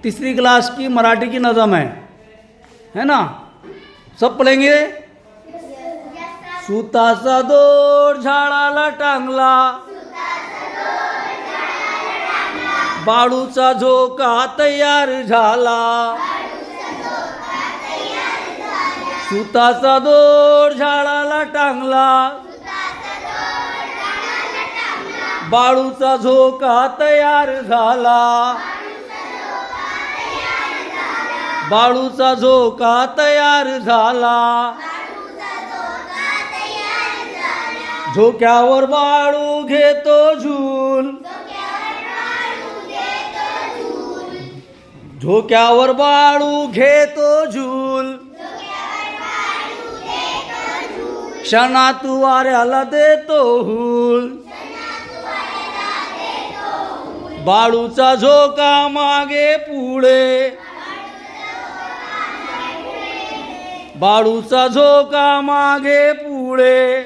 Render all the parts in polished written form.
तीसरी क्लास की मराठी की नज़म है ना? सब पढ़ेंगे। सुताचा दोर झाडाला टांगला, बाळूचा झोका तयार झाला. सुताचा दोर झाडाला टांगला, बाळूचा झोका तयार झाला. बाळूचा झोका तयार झाला. झोक्यावर बाळू घेतो झूल, झोक्यावर बाळू घेतो झूल. क्षणात वाऱ्याला देतो हूल. बाळूचा झोका मागे पुढे, बाळूचा झोका मागे पुढे.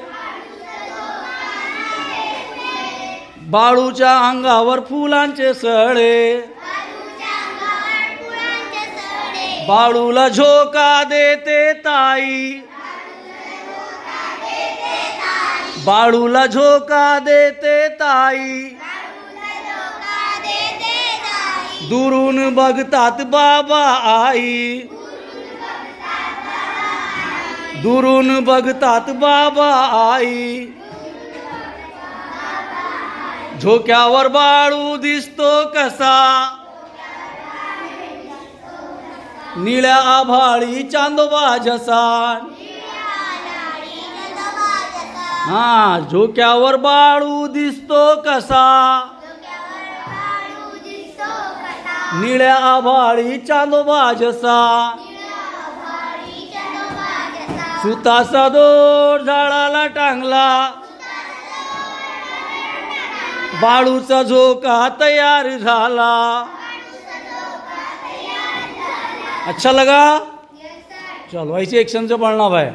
बाळूच्या अंगावर फुलांचे सडे, बाळूला झोका देते ताई. बाळूला झोका देते ताई. दुरून बघतात बाबा आई, दुरून बघतात बाबा आई. झोक्यावर बाळू दिसतो कसा, निळ्या आभाळी चांदोबा जसा. हा, झोक्यावर बाळू दिसतो कसा, निळ्या आभाळी चांदोबा जसा. सुताचा दोर झाडाला टांगला, बाळूचा झोका तयार झाला. अच्छा लगा? चलो ऐसे एक्शन से पढ़ना भाई.